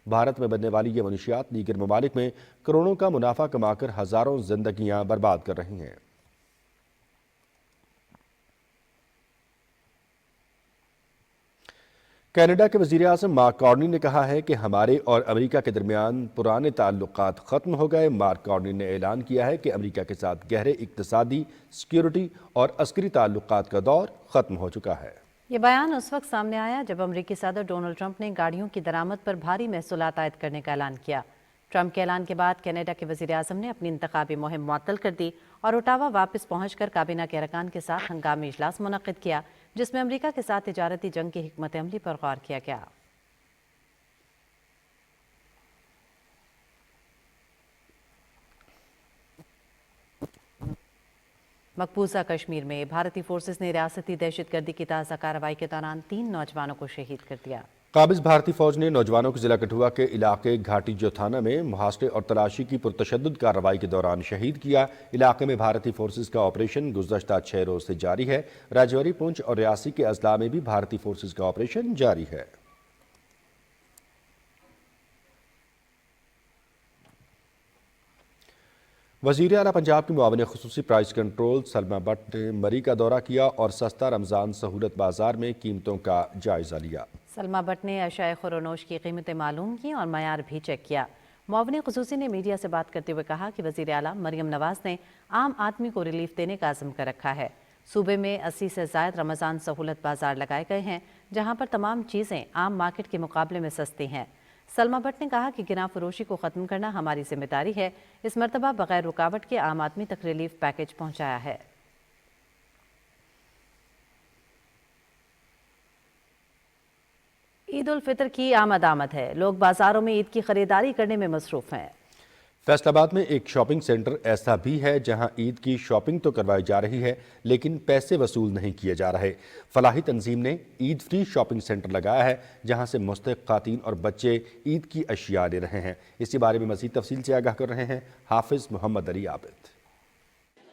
بھارت میں بننے والی یہ منشیات دیگر ممالک میں کروڑوں کا منافع کما کر ہزاروں زندگیاں برباد کر رہی ہیں۔ کینیڈا کے وزیر اعظم مارک کارنی نے کہا ہے کہ ہمارے اور امریکہ کے درمیان پرانے تعلقات ختم ہو گئے۔ مارک کارنی نے اعلان کیا ہے کہ امریکہ کے ساتھ گہرے اقتصادی، سیکیورٹی اور عسکری تعلقات کا دور ختم ہو چکا ہے۔ یہ بیان اس وقت سامنے آیا جب امریکی صدر ڈونلڈ ٹرمپ نے گاڑیوں کی درآمد پر بھاری محصولات عائد کرنے کا اعلان کیا۔ ٹرمپ کے اعلان کے بعد کینیڈا کے وزیر اعظم نے اپنی انتخابی مہم معطل کر دی اور اوٹاوا واپس پہنچ کر کابینہ کے ارکان کے ساتھ ہنگامی اجلاس منعقد کیا جس میں امریکہ کے ساتھ تجارتی جنگ کی حکمت عملی پر غور کیا گیا۔ मकबूजा कश्मीर में भारतीय फोर्सेस ने रियासती दहशतगर्दी की ताज़ा कार्रवाई के दौरान 3 नौजवानों को शहीद कर दिया। काबिज भारतीय फौज ने नौजवानों को जिला कठुआ के इलाके घाटी जोथाना में मुहासरे और तलाशी की पुरतशद्दुद कार्रवाई के दौरान शहीद किया। इलाके में भारतीय फोर्सेस का ऑपरेशन गुज़श्ता 6 रोज से जारी है। राजौरी, पुंछ और रियासी के अजला में भी भारतीय फोर्सेस का ऑपरेशन जारी है। वज़ीर आला पंजाब की मुआविन ख़ुसूसी प्राइस कंट्रोल सलमा भट्ट ने मरी का दौरा किया और सस्ता रमज़ान सहूलत बाजार में कीमतों का जायज़ा लिया। सलमा भट्ट ने अशाए खुरोनोश की कीमतें मालूम की और मयार भी चेक किया। मुआविन ख़ुसूसी ने मीडिया से बात करते हुए कहा कि वज़ीर आला मरियम नवाज़ ने आम आदमी को रिलीफ देने का अज़्म कर रखा है। सूबे में 80 से ज़ायद रमज़ान सहूलत बाजार लगाए गए हैं, जहाँ पर तमाम चीज़ें आम मार्केट के मुकाबले में सस्ती हैं। सलमा भट्ट ने कहा कि गिना फरोशी को ख़त्म करना हमारी जिम्मेदारी है। इस मरतबा बगैर रुकावट के आम आदमी तक रिलीफ पैकेज पहुँचाया है। ईद उल फितर की आमद है। लोग बाजारों में ईद की खरीदारी करने में मसरूफ़ हैं। फैसलाबाद में एक शॉपिंग सेंटर ऐसा भी है जहां ईद की शॉपिंग तो करवाई जा रही है, लेकिन पैसे वसूल नहीं किए जा रहे। फलाही तंजीम ने ईद फ्री शॉपिंग सेंटर लगाया है, जहां से मुस्तहिक़ ख़ातीन और बच्चे ईद की अशिया ले रहे हैं। इसी बारे में मज़ीद तफसील से आगाह कर रहे हैं हाफिज़ मोहम्मद अली आबिद।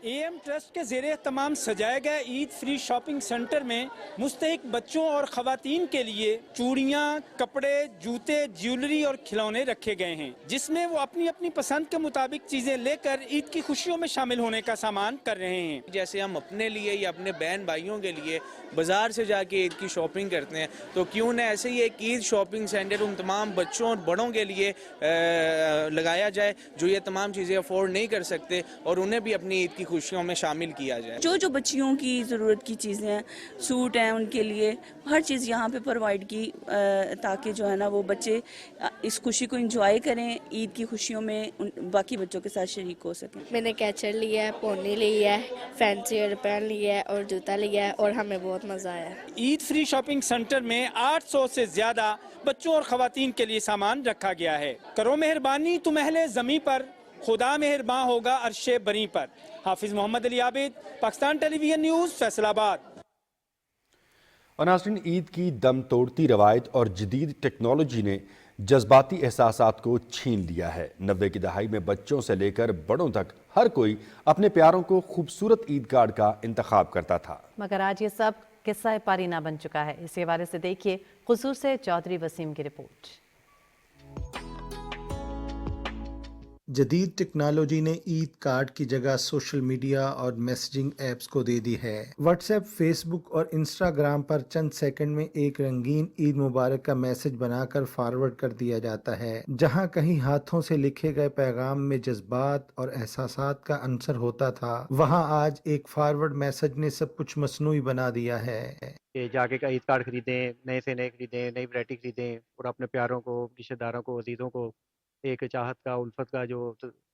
AM ट्रस्ट के ज़ेरे तमाम सजाए गए ईद फ्री शॉपिंग सेंटर में मुस्तहिक बच्चों और ख़वातीन के लिए चूड़ियाँ, कपड़े, जूते, ज्वेलरी और खिलौने रखे गए हैं, जिसमें वो अपनी अपनी पसंद के मुताबिक चीज़ें लेकर ईद की खुशियों में शामिल होने का सामान कर रहे हैं। जैसे हम अपने लिए या अपने बहन भाइयों के लिए बाजार से जाके ईद की शॉपिंग करते हैं, तो क्यों न ऐसे ही एक ईद शॉपिंग सेंटर उन तमाम बच्चों और बड़ों के लिए लगाया जाए जो ये तमाम चीज़ें अफोर्ड नहीं कर सकते, और उन्हें भी अपनी ईद की खुशियों में शामिल किया जाए। जो बच्चियों की ज़रूरत की चीज़ें हैं, सूट हैं, उनके लिए हर चीज़ यहाँ पे प्रोवाइड की, ताकि जो है ना वो बच्चे इस खुशी को एंजॉय करें, ईद की खुशियों में बाकी बच्चों के साथ शरीक हो सकें। मैंने कैचर लिया है, पोनी ली है, फैंसी एयरपैन लिया है और जूता लिया है, और हमें बहुत मज़ा आया। ईद फ्री शॉपिंग सेंटर में 800 से ज़्यादा बच्चों और ख़वातीन के लिए सामान रखा गया है। करो मेहरबानी तुम अहले ज़मीं पर, खुदा मेहरबान होगा अर्शे बरी पर। हाफिज मोहम्मद अली आबिद, पाकिस्तान टेलीविजन न्यूज़, फैसलाबाद। और नाज़रीन, ईद की दम तोड़ती रवायत और जदीद टेक्नोलॉजी ने जज्बाती एहसासात को छीन लिया है। 90 की दहाई में बच्चों से लेकर बड़ों तक हर कोई अपने प्यारों को खूबसूरत ईद कार्ड का इंतखाब करता था, मगर आज ये सब किस्सा पारीना बन चुका है। इस हवाले से देखिए खुसूर से चौधरी वसीम की रिपोर्ट। जदीद टेक्नोलॉजी ने ईद कार्ड की जगह सोशल मीडिया और मैसेजिंग ऐप्स को दे दी है। व्हाट्सएप, फेसबुक और इंस्टाग्राम पर चंद सेकंड में एक रंगीन ईद मुबारक का मैसेज बनाकर फॉरवर्ड कर दिया जाता है। जहां कहीं हाथों से लिखे गए पैगाम में जज्बात और एहसासात का अंसर होता था, वहां आज एक फॉरवर्ड मैसेज ने सब कुछ मसनूई बना दिया है। कि जाके का ईद कार्ड खरीदें, नए से नए खरीदें, नई वैरायटी खरीदें और अपने प्यारों को, रिश्तेदारों को, अजीज़ों को एक चाहत का, उल्फत का जो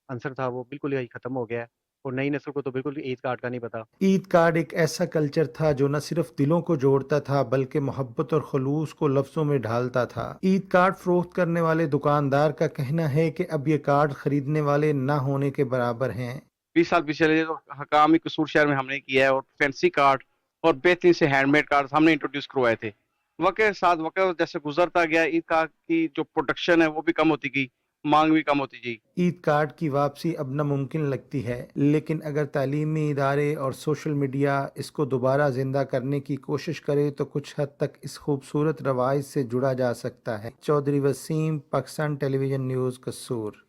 अंसर था वो बिल्कुल ही खत्म हो गया है, और नई नस्ल को तो बिल्कुल ईद कार्ड का नहीं पता। ईद कार्ड एक ऐसा कल्चर था जो न सिर्फ दिलों को जोड़ता था बल्कि मोहब्बत और खलूस को लफ्जों में ढालता था। ईद कार्ड फरोख्त करने वाले दुकानदार का कहना है कि अब ये कार्ड खरीदने वाले न होने के बराबर हैं। 20 साल पीछे तो काम ही कसूर शहर में हमने किया है, और फैंसी कार्ड और बेहतरीन से हैंडमेड कार्ड हमने इंट्रोड्यूस करवाए थे। वक्त के साथ वक्त जैसे गुजरता गया, ईद कार्ड की जो प्रोडक्शन है वो भी कम होती गई, मांग भी कम होती गई। ईद कार्ड की वापसी अब नामुमकिन लगती है, लेकिन अगर तालीमी इदारे और सोशल मीडिया इसको दोबारा जिंदा करने की कोशिश करे तो कुछ हद तक इस खूबसूरत रवायत से जुड़ा जा सकता है। चौधरी वसीम, पाकिस्तान टेलीविजन न्यूज़, कसूर।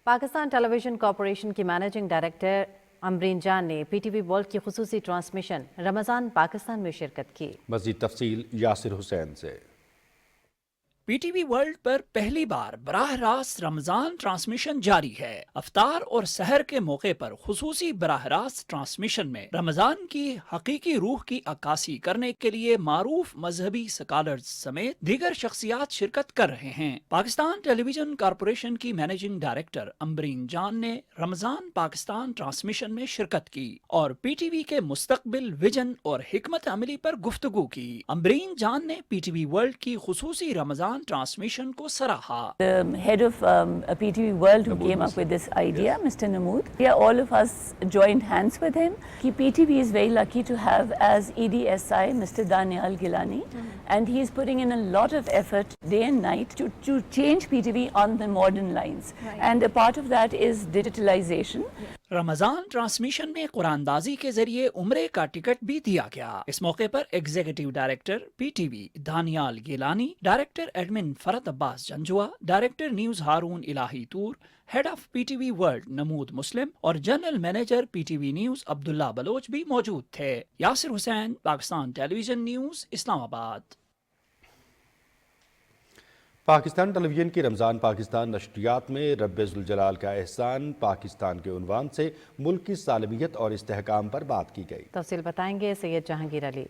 पाकिस्तान टेलीविजन कॉरपोरेशन की मैनेजिंग डायरेक्टर अमरीन जान ने PTV वर्ल्ड की खुसूसी ट्रांसमिशन रमज़ान पाकिस्तान में शिरकत की। मज़ीद तफसील यासिर हुसैन से। PTV वर्ल्ड पर पहली बार बराह रास्त रमजान ट्रांसमिशन जारी है। अफ्तार और सहर के मौके पर खुसूसी बराह रास्त ट्रांसमिशन में रमजान की हकीकी रूह की अक्कासी करने के लिए मारूफ मजहबी स्कॉलर्स समेत दीगर शख्सियात शिरकत कर रहे हैं। पाकिस्तान टेलीविजन कॉरपोरेशन की मैनेजिंग डायरेक्टर अमरीन जान ने रमजान पाकिस्तान ट्रांसमिशन में शिरकत की और PTV के मुस्तकबिल, विजन और हिकमत अमली पर गुफ्तगू की। अमरीन जान ने PTV वर्ल्ड की खुसूसी रमजान रमजान ट्रांसमिशन को सराहा। The head of PTV World who came up with this idea, Mr. Namood. Yeah, all of us joined hands with him. PTV is very lucky to have as EDSI Mr. Daniel Gilani, and he is putting in a lot of effort day and night to change PTV on the modern lines. And a part of that is digitalization. Ramzan transmission में कुरानदाजी के जरिए उम्रे का ticket भी दिया गया। इस मौके पर executive director PTV Daniyal Gilani, director admin Farad Abbas Janjua, director news Haroon Ilahi Toor, head of PTV world नमूद मुस्लिम और general manager PTV news Abdullah Baloch भी मौजूद थे। Yasir Hussain, Pakistan television news, Islamabad. Pakistan television की रमज़ान पाकिस्तान नशरियात में रब्बे-जुल जलाल का एहसान पाकिस्तान के उन्वान से मुल्क की सालमियत और इस्तेहकाम पर बात की गई। तफसील बताएंगे सैयद जहांगीर अली।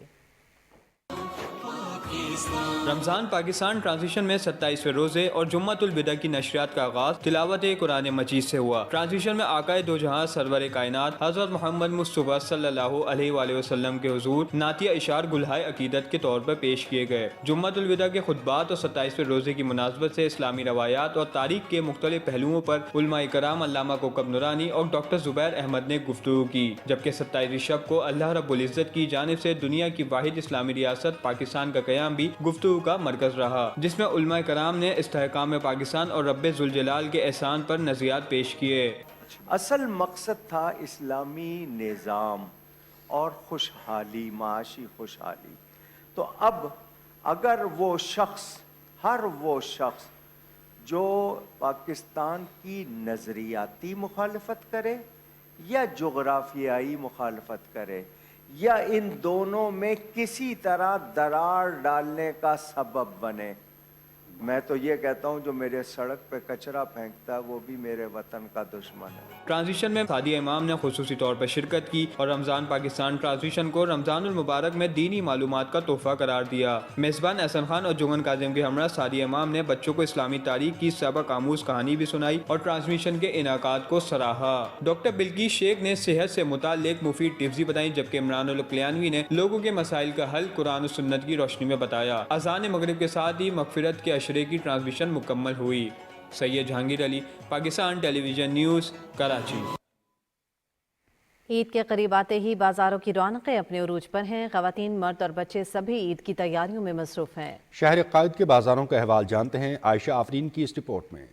रमज़ान पाकिस्तान ट्रांजिशन में 27वें रोज़े और जुम्मतुल बिदा की नशरियात का आगाज़ तिलावत कुरान मजीद से हुआ। ट्रांजिशन में आकाए दो जहां सरवर कायनात हज़रत मोहम्मद मुस्तफ़ा सल्लल्लाहु अलैहि वसल्लम के हुज़ूर नातिया इशार गुलहाए अकीदत के तौर पर पेश किए गए। जुम्मतुल बिदा के खुतबात और 27वें रोज़े की मुनासबत से इस्लामी रवायात और तारीख के मुख्तलिफ पहलुओं पर उलमाए कराम अल्लामा कोकब नूरानी और डॉक्टर ज़ुबैर अहमद ने गुफ्तगू की। जबकि 27 शब को अल्लाह रब्बुल इज़्ज़त की जानिब से दुनिया की वाहिद इस्लामी रियासत पाकिस्तान का क़याम भी गुफ्तगू का मरकज रहा, जिसमें उलमाए कराम ने इस्तेहकाम पाकिस्तान और रब्बे जुल जलाल के एहसान पर नज़रियात पेश किए। असल मकसद था इस्लामी निज़ाम और खुशहाली, माशी खुशहाली। तो अब अगर वो शख्स, हर वो शख्स जो पाकिस्तान की नज़रियाती मुखालफत करे या जोग्राफियाई मुखालफत करे या इन दोनों में किसी तरह दरार डालने का सबब बने, मैं तो ये कहता हूँ जो मेरे सड़क पे कचरा फेंकता है वो भी मेरे वतन का दुश्मन है। ट्रांजिशन में सादिया इमाम ने खुसूसी तौर पर शिरकत की और रमज़ान पाकिस्तान ट्रांजिशन को रमज़ानुल मुबारक में दीनी मालूमात का तोहफा करार दिया। मेज़बान एहसन खान और जुगन काजिम के हमरा सादिया इमाम ने बच्चों को इस्लामी तारीख की सबक आमूज कहानी भी सुनाई और ट्रांसमिशन के इनाकात को सराहा। डॉक्टर बिल्किस शेख ने सेहत से मुताल्लिक मुफीद टिप्स भी बताई, जबकि इमरानुल कल्याणवी ने लोगों के मसाइल का हल कुरान और सुन्नत की रोशनी में बताया। अज़ान मगरिब के साथ ही मगफिरत के अशरे की ट्रांसमिशन मुकम्मल हुई। Syed Jahangir Ali, Pakistan television news, Karachi. ईद के करीब आते ही बाजारों की रौनकें अपने उरूज पर हैं। ख़वातीन, मर्द और बच्चे सभी ईद की तैयारियों में मसरूफ़ हैं। शहर कायद के बाजारों का अहवाल जानते हैं आयशा आफरीन की इस रिपोर्ट में।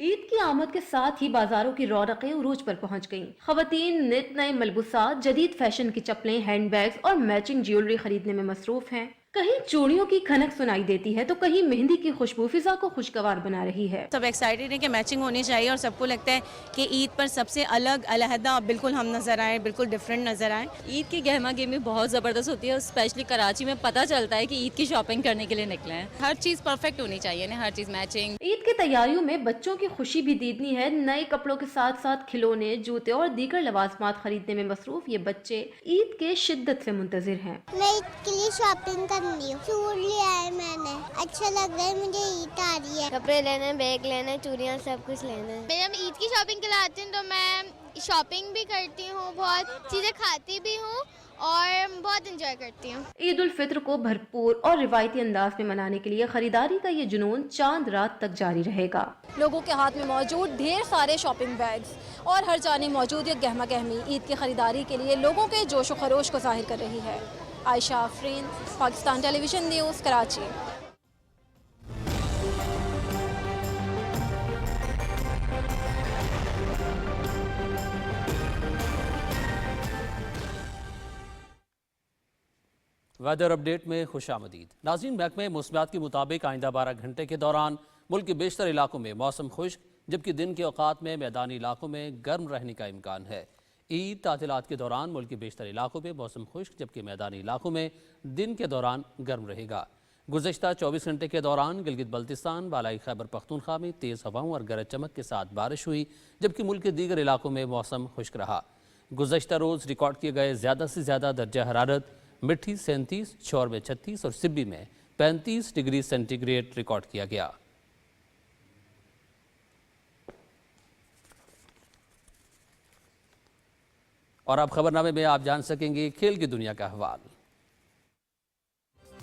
ईद की आमद के साथ ही बाजारों की रौनकें उरूज पर पहुंच गईं। खवातीन नित नए मलबूसात, जदीद फैशन की चप्पलें, हैंडबैग्स और मैचिंग ज्वेलरी खरीदने में मसरूफ हैं। कहीं चूड़ियों की खनक सुनाई देती है तो कहीं मेहंदी की खुशबू फिजा को खुशगवार बना रही है। सब एक्साइटेड है कि मैचिंग होनी चाहिए और सबको लगता है कि ईद पर सबसे अलग अलहदा बिल्कुल हम नजर आए, बिल्कुल डिफरेंट नजर आए। ईद की गहमा गहमी बहुत ज़बरदस्त होती है, स्पेशली कराची में पता चलता है कि ईद की शॉपिंग करने के लिए निकले हैं। हर चीज़ परफेक्ट होनी चाहिए ना, हर चीज़ मैचिंग। ईद की तैयारियों में बच्चों की खुशी भी दीदनी है। नए कपड़ों के साथ साथ खिलौने, जूते और दीगर लवाजमात खरीदने में मसरूफ ये बच्चे ईद के शिद्दत से मुंतजिर हैं। मैं ईद के लिए शॉपिंग करनी हूँ, लिया है मैंने, अच्छा लग रहा है मुझे, ईद आ रही है। कपड़े लेने, बैग लेने, चूड़ियाँ, सब कुछ लेना है। मैं ईद की शॉपिंग के लिए आती हूँ तो मैं शॉपिंग भी करती हूँ, बहुत चीजें खाती भी हूँ और बहुत एंजॉय करती हूँ। ईद उल फित्र को भरपूर और रिवायती अंदाज में मनाने के लिए खरीदारी का ये जुनून चांद रात तक जारी रहेगा। लोगों के हाथ में मौजूद ढेर सारे शॉपिंग बैग्स और हर जाने मौजूद ये गहमा गहमी ईद की खरीदारी के लिए लोगों के जोश व खरोश को जाहिर कर रही है। Ayesha Afreen, Pakistan television news, Karachi. Weather update में खुश आमदीद। नाज़रीन, महकमे मौसमियात के मुताबिक आइंदा 12 घंटे के दौरान मुल्क के बेशतर इलाकों में मौसम खुश्क, जबकि दिन के औकात में मैदानी इलाकों में गर्म रहने का इम्कान है। ईद तातिलात के दौरान मुल्क के बेशतर इलाकों में मौसम खुश्क, जबकि मैदानी इलाकों में दिन के दौरान गर्म रहेगा। गुज़श्ता 24 घंटे के दौरान गिलगित बल्तिस्तान, बालाई खैबर पख्तूनख्वा में तेज़ हवाओं और गरज चमक के साथ बारिश हुई, जबकि मुल्क के दीगर इलाकों में मौसम खुश्क रहा। गुज़श्ता रोज़ रिकॉर्ड किए गए ज़्यादा से ज़्यादा दर्जा हरारत मिट्टी 37, शौर में 36 और सिब्बी में 35 डिग्री सेंटीग्रेड रिकॉर्ड किया गया। और अब खबरनामे में आप जान सकेंगे खेल की दुनिया का अहवाल।